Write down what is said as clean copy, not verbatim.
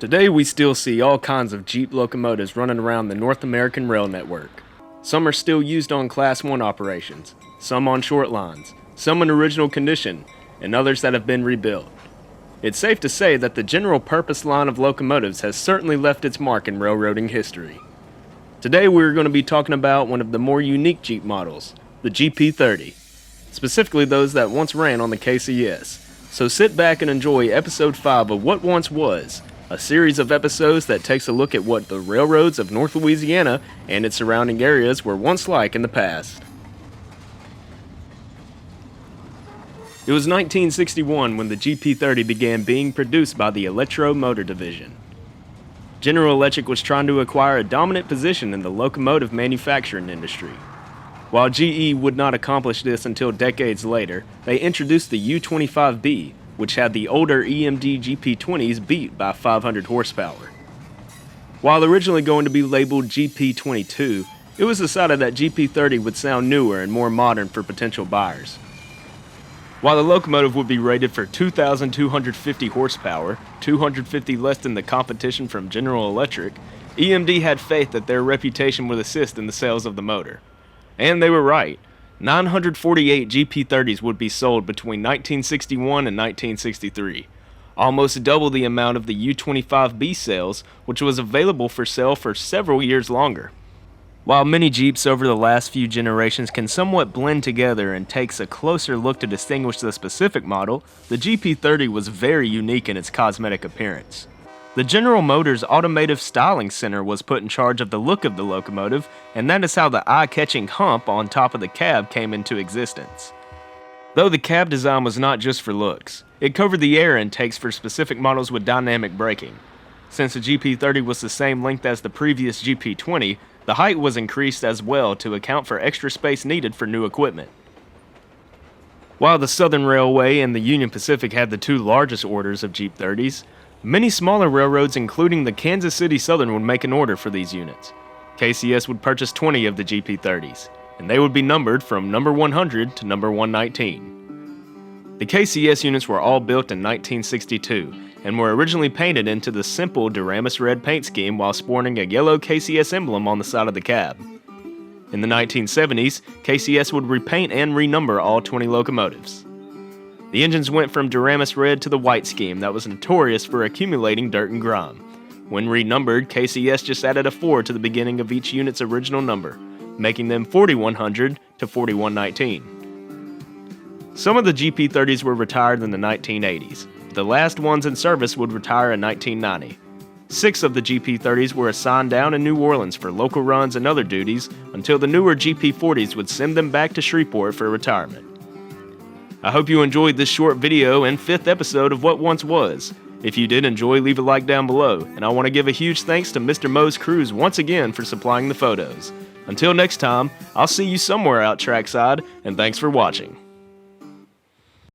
Today we still see all kinds of Jeep locomotives running around the North American rail network. Some are still used on Class 1 operations, some on short lines, some in original condition, and others that have been rebuilt. It's safe to say that the general purpose line of locomotives has certainly left its mark in railroading history. Today we're going to be talking about one of the more unique Jeep models, the GP30, specifically those that once ran on the KCS. So sit back and enjoy episode 5 of What Once Was, a series of episodes that takes a look at what the railroads of North Louisiana and its surrounding areas were once like in the past. It was 1961 when the GP30 began being produced by the Electro Motor Division. General Electric was trying to acquire a dominant position in the locomotive manufacturing industry. While GE would not accomplish this until decades later, they introduced the U25B, which had the older EMD GP20's beat by 500 horsepower. While originally going to be labeled GP22, it was decided that GP30 would sound newer and more modern for potential buyers. While the locomotive would be rated for 2,250 horsepower, 250 less than the competition from General Electric, EMD had faith that their reputation would assist in the sales of the motor. And they were right. 948 GP30's would be sold between 1961 and 1963, almost double the amount of the U25B sales, which was available for sale for several years longer. While many Jeeps over the last few generations can somewhat blend together and takes a closer look to distinguish the specific model, the GP30 was very unique in its cosmetic appearance. The General Motors Automotive Styling Center was put in charge of the look of the locomotive, and that is how the eye-catching hump on top of the cab came into existence. Though the cab design was not just for looks, it covered the air intakes for specific models with dynamic braking. Since the GP30 was the same length as the previous GP20, the height was increased as well to account for extra space needed for new equipment. While the Southern Railway and the Union Pacific had the two largest orders of Jeep 30s, many smaller railroads including the Kansas City Southern would make an order for these units. KCS would purchase 20 of the GP30s, and they would be numbered from number 100 to number 119. The KCS units were all built in 1962 and were originally painted into the simple Duramus red paint scheme while sporting a yellow KCS emblem on the side of the cab. In the 1970s, KCS would repaint and renumber all 20 locomotives. The engines went from Duramus red to the white scheme that was notorious for accumulating dirt and grime. When renumbered, KCS just added a 4 to the beginning of each unit's original number, making them 4100 to 4119. Some of the GP30s were retired in the 1980s. The last ones in service would retire in 1990. 6 of the GP30s were assigned down in New Orleans for local runs and other duties until the newer GP40s would send them back to Shreveport for retirement. I hope you enjoyed this short video and 5th episode of What Once Was. If you did enjoy, leave a like down below, and I want to give a huge thanks to Mr. Moe's Cruise once again for supplying the photos. Until next time, I'll see you somewhere out trackside, and thanks for watching.